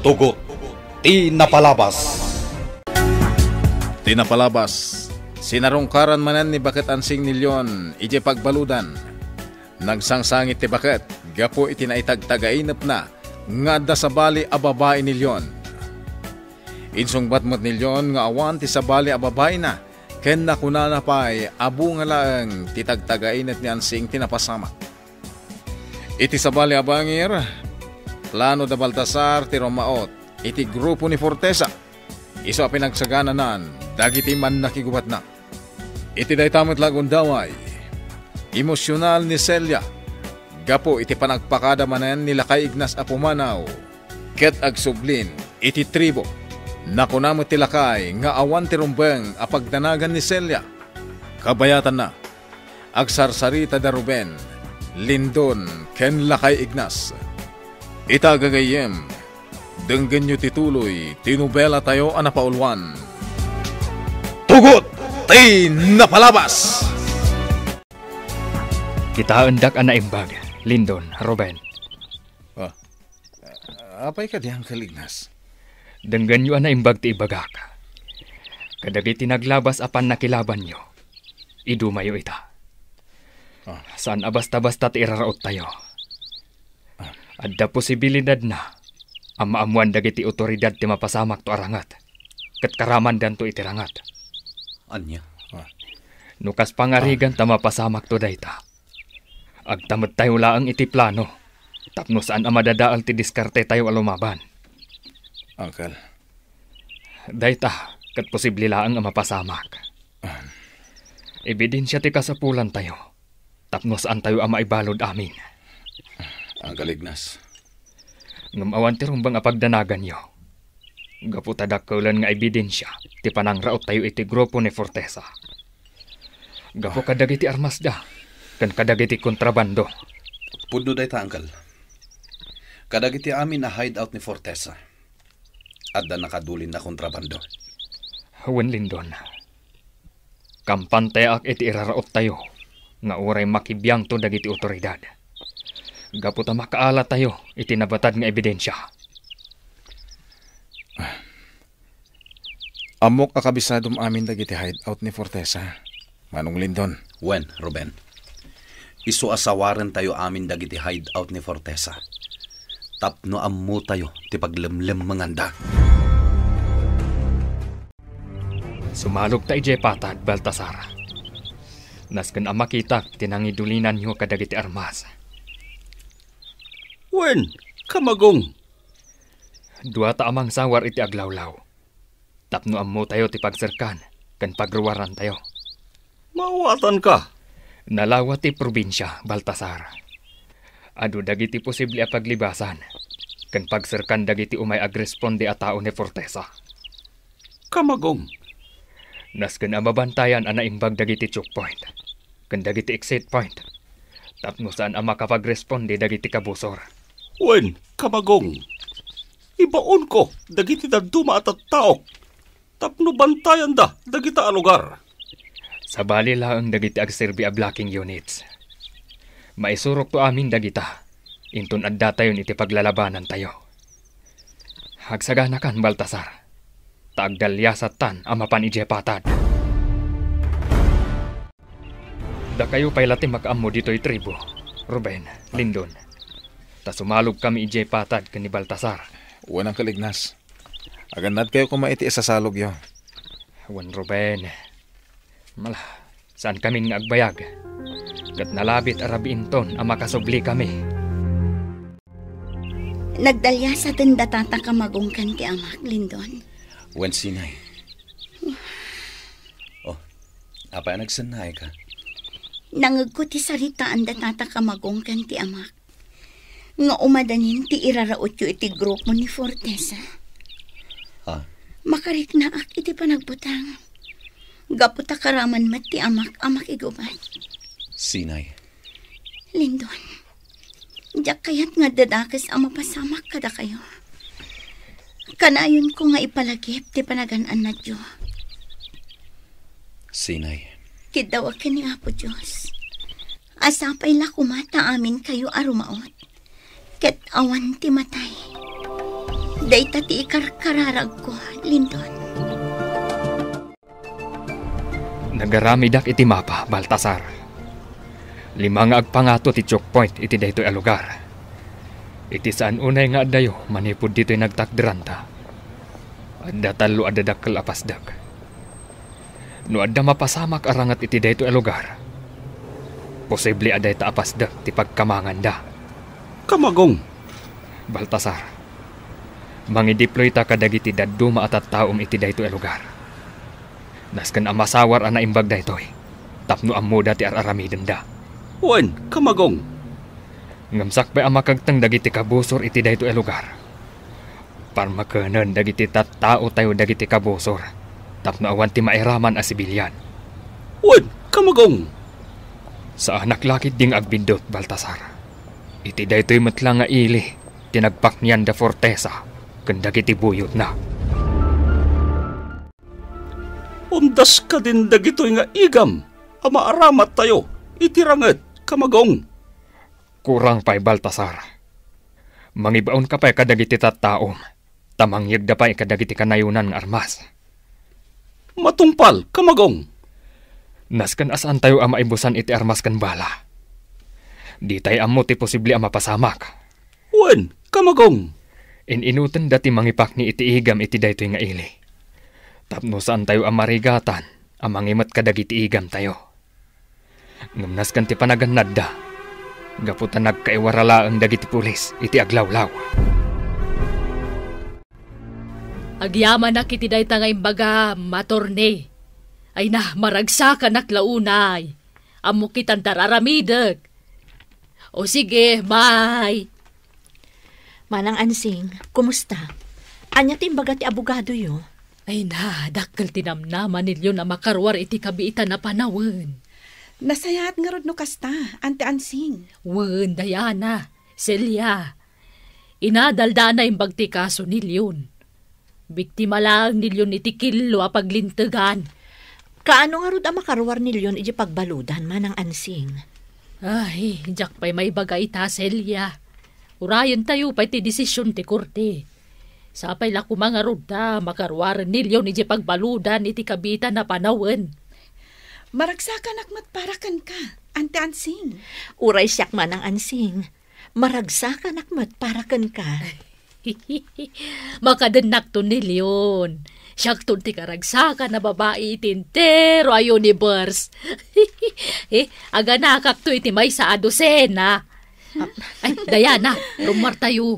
Tugot, tinapalabas. Tinapalabas, sinarungkaran manan ni Baket Ansing Nilyon, ije pagbaludan. Nagsangsangit ti Baket, gapo iti naitagtagainap na, nga da sa bali a babae Nilyon. Insungbat mo't Nilyon nga awan ti sa bali a babae na, ken nakunana pa'y abu nga lang titagtagainat ni Ansing tinapasama. Iti sa bali a bangir, plano da Baltasar ti Romaot, iti grupo ni Fortesa, iso a pinagsagananan, dagiti man nakigubat na. Iti daytamot lagundaway, emosyonal ni Celia, gapo iti panagpakada manan nila kay Ignas Apumanaw, ket agsublin iti tribo, nakunamot ti lakay nga awan ti rumbeng a pagdanagan ni Celia. Kabayatan na, agsarsarita da Ruben, Lindon, ken lakay Ignas. Itagagayem, denggen nyo tituloy, tinubela tayo anapaulwan. Tugot, tinapalabas! Kita endak ana imbag, Lindon, Ruben. Apay ka diyang kalignas? Denggan nyo ana imbag ti ibagaka. Kadagiti naglabas apan nakilaban nyo, idumayo ita. Saan abasta-basta ti iraraot tayo? Adda posibilidad na, amaamuan dagiti otoridad ti mapasamak to arangat, ket karaman dan to itirangat. Anya? Nukas pangarigan ta mapasamak to dayta. Agtamad tayo laang iti plano, tapno saan amadadaal ti diskarte tayo alumaban. Uncle. Dayta, ket posible laang mapasamak. Ebidensya ti kasapulan tayo, tapno saan tayo maibalod amin. Ang kalignas. Ngamawan ti rumbang apagdanagan nyo. Gaputadakaulan nga ebidensya, ti panangraot tayo iti grupo ni Fortesa. Gapo kadagiti armasda, kan kadagiti kontrabando. Pudno day ta, Uncle. Kadagiti amin na hideout ni Fortesa. Adda nakadulin na kontrabando. Hawan Lindon. Kampante ak iti iraraot tayo, nga uray makibiyang to dagiti otoridad. Gaputa makaala tayo, itinabatad nga ebidensya. Amok akabisadom amin dagiti hideout ni Fortesa. Manong Lindon. Wen, Ruben. Isu asawaran tayo amin dagiti hideout ni Fortesa. Tapno ammo tayo, ti paglemlem manganda. Sumalog tayo jay patad, Baltasar. Nasken amakitak, tinangidulinan nyo kadagiti armas. Wen, kamagong. Dua ta amang sawar iti aglawlaw. Tapno ammo tayo ti pagserkan, kan pagruwaran tayo. Mawatan ka. Nalawa ti probinsya, Baltasar. Adu dagiti posible a paglibasan, kan pagserkan dagiti umay agresponde a tao ni Fortesa. Kamagong. Nasken amabantayan ana imbag dagiti choke point, kan dagiti exit point. Tapno saan ang makapagresponde dagiti kabusor. Wen, kamagong. Ibaon ko, dagiti daduma at tao. Tapno bantayan da, dagita a lugar. Sa bali lang dagiti agserbi a blocking units. Maisurok to amin dagita. Inton adda tayon iti paglalabanan tayo. Hagsaganakan, Baltasar. Taagdalyasat tan amapan ije patad. Da kayo pailati makaammo dito'y tribo, Ruben, Lindon. Ta sumalog kami ije patad kani Baltasar. Wanang kalignas. Agannad kayo kumaiti isasalog yo. Wan Ruben. Mala, saan kami nga agbayag? Kat nalabit arabiinton ang makasubli kami. Nagdalya sa tenda tata kamagungkan ti amak, Lindon. Wen, sinay. Apa nagsanay ka? Nangag ko ti saritaan da tata kamagungkan ti amak. Nga umadanin ti iraraot yu iti grupo ni Fortesa. Makarik na ak iti panagbutang. Gaputa karaman mat ti amak igubat. Sinay. Lindon, diyak kayat nga dadakas ang mapasamak kada kayo. Kanayon ko nga ipalagip ti panaganaan na Diyo. Sinay. Kidawag ka ni Apo Diyos. Asapay la kumata amin kayo arumaot. Ket awan ti matay. Dayta ti ikarkararag ko, Lindon. Nagaramidak iti mapa, Baltasar. 5 nga agpangato ti choke point iti daytoy a lugar. Iti saan unay nga adayo manipod dito'y nagtakderanta. Adda talo adda dakkel apasdag. No adda mapasamak arangat iti daytoy a lugar. Posible aday ta apasdag ti pagkamangan da. Kamagong, Baltasar, mangideploy ta kadagiti dadduma at taom iti daytoy a lugar. Nasken amasawar ana imbag daytoy. Tapno ammo dati araramiden da. wen, kamagong. Ngamsak pa amakagtang dagiti kabusor iti daytoy a lugar. Parmakanen dagiti tattao tayo dagiti kabusor. Tapno awan ti mairaman a sibilyan. Wen, kamagong. Sa anak lakit ding agbindot, Baltasar. Iti daytoy metlang nga ili, tinagpaknian da Fortesa, kanda kiti buyot na. Undas ka din dagitoy nga igam, ama aramat tayo, itiranget, kamagong. Kurang pa'y, Baltasar. Mangibaon ka pa'y kadagiti tattaom, tamangyag da pa'y kadagiti kanayunan nga armas. Matungpal, kamagong. Naskan asaan tayo ama ibusan iti armas kan bala. Di tayo amo ti posible ama pasamak. Wen, kamagong. Inutan dati mangipak ni iti igam iti daytoy nga ili. Tapno saan tayo amarigatan, amangimat kadagiti igam tayo. Ngamnas kan ti panaganad da. Gaputan nagkaiwarala ang dagiti pulis, iti aglawlaw. Agyaman na kiti dayta nga imbaga, matorne. Ay na, maragsakan naklaunay. Amo kitang tararamidag. O sige, may. Manang Ansing, kumusta? Anya ti imbaga ti abogado yo? Ay na, dakkel tinamnaman nilyo na makarwar iti kabiitan na panawin. Nasayat nga rod no kasta, Ante Ansing. Wen, Diana, Celia. Inadalda na imbag ti kaso nilyon. Biktima lang nilyon iti kilo a paglintegan. Kaano nga rod ang makarwar nilyon iti pagbaludan, Manang Ansing? Ay, jak pa'y may bagay ta, Celia. Urayan tayo pa'y ti desisyon ti korte. Sapay la kumanga rod ta, makarwar nilyon iti pagbaludan iti kabitan na panawin. Maragsakan akmat parakan ka, Ante Ansing. Uray siyak, Manang Ansing. Maragsakan akmat parakan ka. Makadenak to nilyon. Siyak to ti karagsakan na babae itintero a universe. Aga nakak to iti may sa adosena. Ay, Diana, rumar tayo.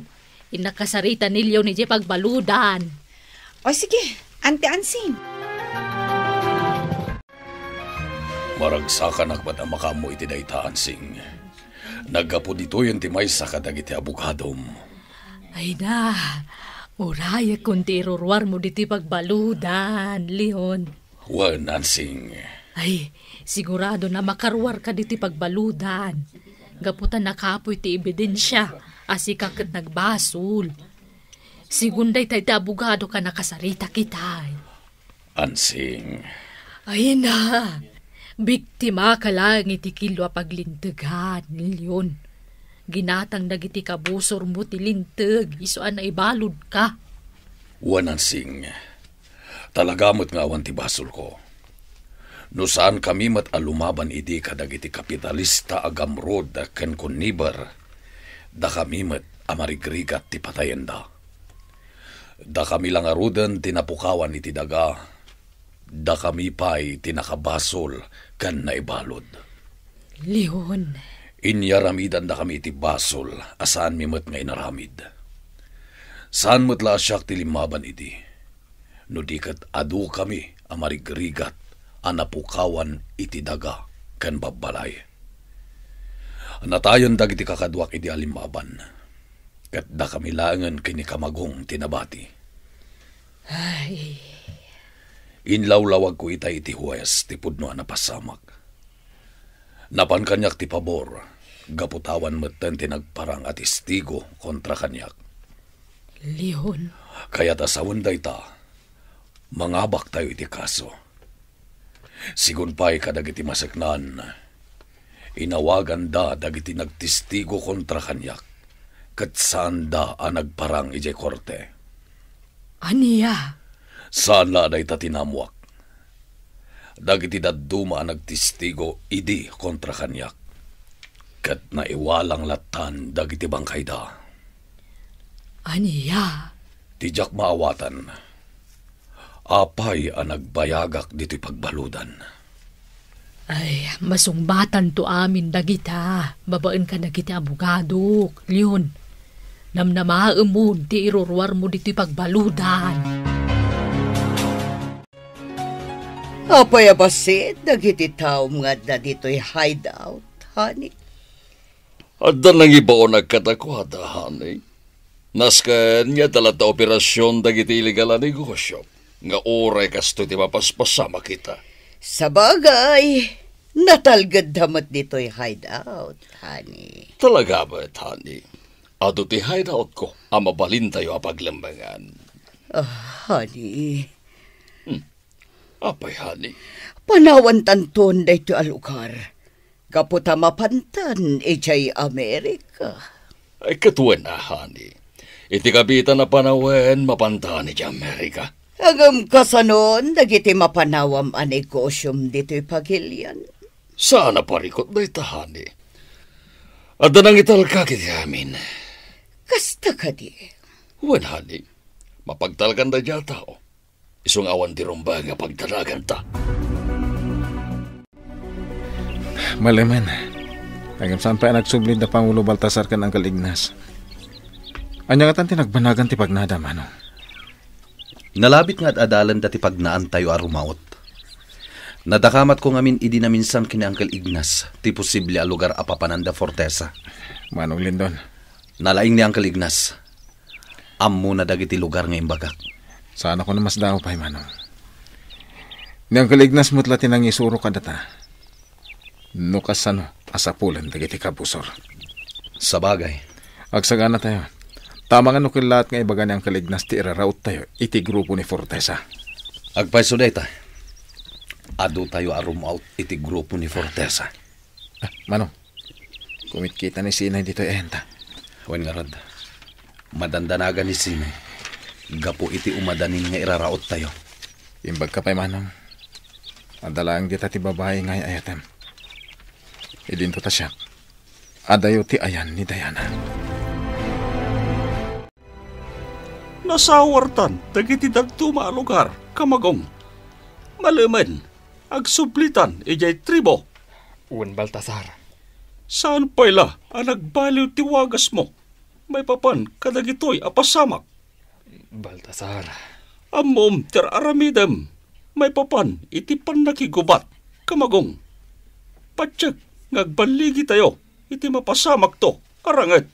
Inakasarita nilyon iti pagbaludan. O sige, Ante Ansing. Maragsakan akmat ang makamo iti daytaan sing. Naggapo dito yung timay sa kadagiti abukadom. Ay na, uraya kung ti irurwar mo diti pagbaludan, Leon. Wan, Ansing. Ay, sigurado na makarwar ka diti pagbaludan. Gaputan nakapoy ti ebidensya, asikakit nagbasol. Sigunday tayo ti abogado ka nakasarita kita. Ansing. Ay na, biktima ka lang iti kilo a paglintegan, Leon. Ginatang dagiti kabusor mo ti linteg, isuan na ibalod ka. Wan, Ansing. Talagamot nga awan ti basol ko. No saan kami mat alumaban iti kadagiti kapitalista agamrod ken kunibar, da kami mat amarigrigat ti patayenda. Da kami lang arudan tinapukawan iti daga, da kami pa'y tinakabasol kan naibalod. Leon. Inyaramidan da kami iti basol, asaan mi mat nga inaramid. Saan mat la asyak ti limaban iti, no dikat adu kami amarigrigat, anapukawan iti daga kan babbalay. Natayon dagiti kakadwak iti alimaban, kat da kami langan kini kamagong tinabati. Ay. Inlawlawag ko itay iti huwes, ti pudno napasamak. Napan kanyak ti pabor, gaputawan meten tinagparang at istigo kontra kanyak. Leon. Kaya't asawan day ta, mangabak tayo iti kaso. Sigun pa'y kadagiti masaknan, inawagan da dagiti nagtistigo kontra kanyak, kat saan da nagparang iti korte. Aniya? Sana na itatinamuak. Dagiti dadduma nagtistigo idi kontra kanyak. Kat naiwalang latan dagiti bangkay da. Aniya? Tijak maawatan. Apay ang nagbayagak dito'y pagbaludan. Ay, masungbatan to amin dagita. Babaan ka dagiti abogado, Leon. Namnamaamon, ti irurwar mo dito'y pagbaludan. Apay abasit, dagiti tao nga da dito'y hideout, honey. At nang iba o nagkatakwada, honey. Naskan niya talata operasyon dagiti illegal na negosyo. Nga oray kasto ti mapaspasama kita. Sa bagay, natalgad damat dito'y hideout, honey. Talaga ba, honey? Ado ti hideout ko, ang mabalin tayo apaglambangan. Honey. Apay, honey? Panawan tanton da ito alugar. Kaputa mapantan, ijay Amerika. Ay katuwan na, honey. Iti kabitan na panawen, mapantan iti Amerika. Agam kasanon, dagiti mapanawam a negosyum dito'y pagilyan. Sana parikot na ita, honey. At nang italka kiti amin. Kasta ka di. Wen, honey. Mapagtalkan da dya tao. Isong awan di rumba nga pagdalagan ta. Malaman, agam saan pa nagsublid na Pangulo Baltasar kan Uncle Ignas. Anya nga tanti nagbanagan ti pagnada, mano. Nalabit nga at adalan dati pagnaan tayo arumaot. Nadakamat ko ngamin idi na minsan kini Uncle Ignas, ti posible a lugar apapananda Fortesa. Manong Lindon. Nalaing ni Uncle Ignas. Ammo na dagiti lugar nga imbagak. Sana ko na mas daw pa'y manong. Ni Uncle Ignas mutla tinang isuro ka data. Nukasano, asapulan dagiti kabusor. Sa bagay. Agsagana tayo. Tama nga nukil lahat nga ibaga ni Uncle Ignas ti iraraut tayo iti grupo ni Fortesa. Agpay sudeta. Ado tayo arumaut iti grupo ni Fortesa. Manong, kumit kita ni Sinay dito enta. Wen nga rad. Madandanagan ni Sinay. Gapo iti umadanin nga iraraut tayo. Imbag ka pa'y manong. Adalang kita ti babae nga ayatem. Idinto ta siya. Adayo ti ayan ni Diana. Nasawartan, dagiti dagtuma lugar, kamagong. Malaman, agsublitan, ijay tribo. Uwan Baltasar. Saan pala ang nagbaliw tiwagas mo? May papan, kadagitoy apasamak. Baltasar. Amom, ter aramidem. May papan, iti pan nakigubat, kamagong. Patsyak, ngagbaligi tayo, iti mapasamak to, aranget.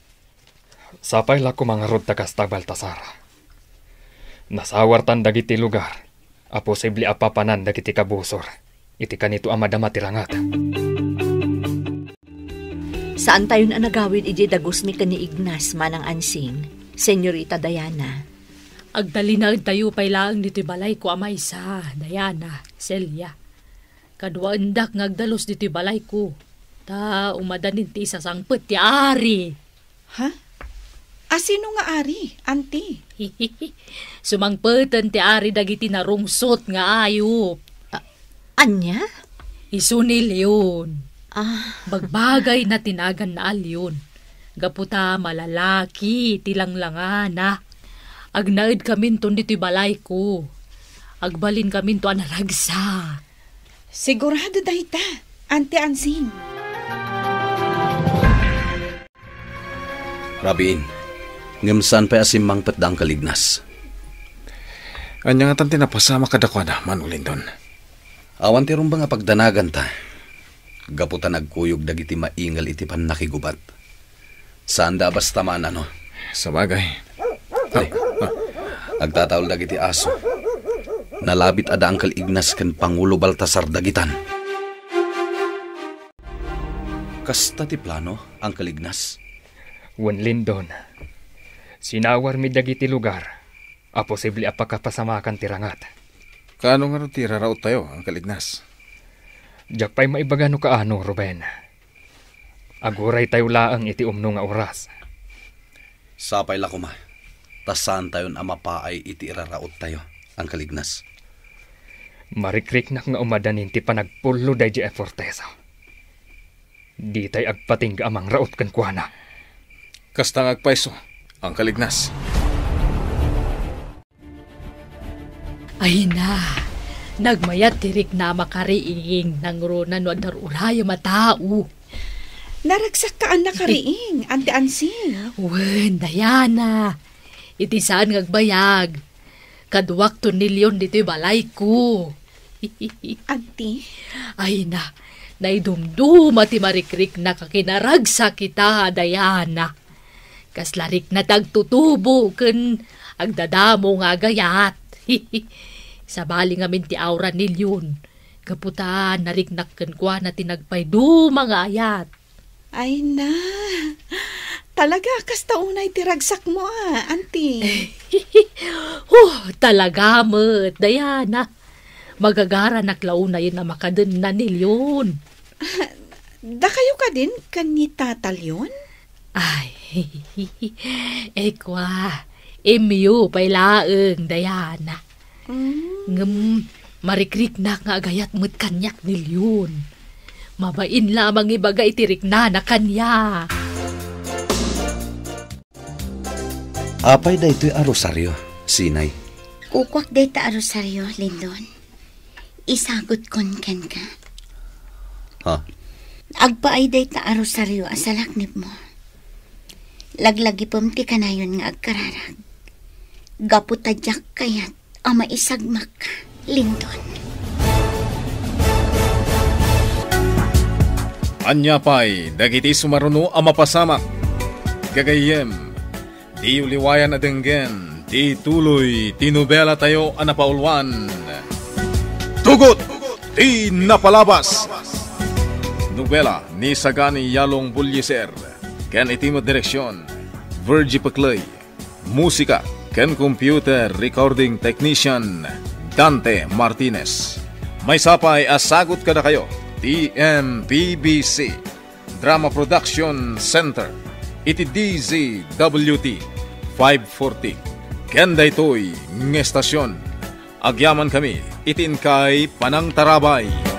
Sapay la ko mga rod takasta Baltasar. Nasawartan dagiti lugar. A posible apapanan dagiti kabusor. Iti kanito amadama tirangat. Saan tayo na nagawid iji dagos mi kani Ignas manang ansing, Senyorita Diana? Agdali na tayo pay lang dito'y balay ko amay sa Diana, Celia. Kadwa endak ngagdalos dito'y balay ko. Ta umadanin ti isa sangpet ti ari. Ha? Sino nga ari, auntie? Sumangpeten ti ari dagiti narungsot nga ayop. Anya? Isunil yun. Bagbagay na tinagan na alyon. Gaputa malalaki, tilanglangan na. Agnaid kamin ton dito'y balay ko. Agbalin kamin to anaragsa. Sigurado dahita, Auntie Ansing. Rabin, ngamsan pa asimang petdang kalignas. Anya nga tanti napasama kadakwa na, Manong Lindon. Awan ti rumba nga pagdanagan ta. Gaputa nagkuyog dagiti maingal iti pan nakigubat. Saan da basta man ano? Sa bagay. Agtataol dagiti aso. Nalabit ada Uncle Ignas ken Pangulo Baltasar dagitan. Kasta ti plano, Uncle Ignas? Uwan Lindon. Sinawar mi dagiti lugar. A posible apakapasamakan tirangat. Kaano nga rin tiraraot tayo, Uncle Ignas? Diyak pa'y maibagano kaano, Ruben. Aguray tayo laang iti umno nga oras. Sapay la kuma. Tasan tayo na mapaay iti iraraot tayo, Uncle Ignas. Marikriknak nga umadanin ti panagpulo day di Fortesa. Di tay agpating amang raot kan kuana. Kastang agpaiso, Uncle Ignas. Ay na, nagmayat tirik na makariing nang ronan no darurayo matao. Naragsak ka ang nakariing, Ante Ansing. Wen, Diana. Iti saan ngagbayag. Kaduwak to nilyon dito'y balay ko. Auntie? Ay na, naidumduma ti marikrik na kakinaragsa kita, Diana. Kaslarik na tagtutubo ken agdadamo nga gayat. Sa bali ngamin ti aura nilyon. Kaputan, nariknak ken kwa na tinagpay mga ayat. Ay na, talaga kasta unay tiragsak mo Auntie. Talaga met, Diana. Magagara naklaunay na makadun na nilyon. Da kayo ka din kanni tatalyon? Ay, ekwa, emyo pailaeng, Diana. Ngem, marikrik na nga agayat met kanyak nilyon. Mabain lamang ibagay tirik na kanya. Apay da ito'y arosaryo, Sinay. Ukwak day ta arosaryo, Lindon. Isagot kon ken ka. Ha? Agpaay day ta arosaryo asalaknip mo. Laglagi pamti kanayon nga agkararag. Gaputadyak kayat ama isagmak ka, Lindon. Anya pa'y dagiti sumaruno ang mapasamak. Gagayem, di uliwayan na denggen, di tuloy, tinubela tayo ang napaulwan. Tugot, di napalabas. Nobela ni Sagani Yalong Bulyeser, ken itimo direksyon, Virgie Paclay. Musika, ken computer recording technician, Dante Martinez. May sapay asagot kada kayo. TMPBC Drama Production Center iti DZWT 540 Kenda ito'y ng estasyon. Agyaman kami itin kay Panang Tarabay.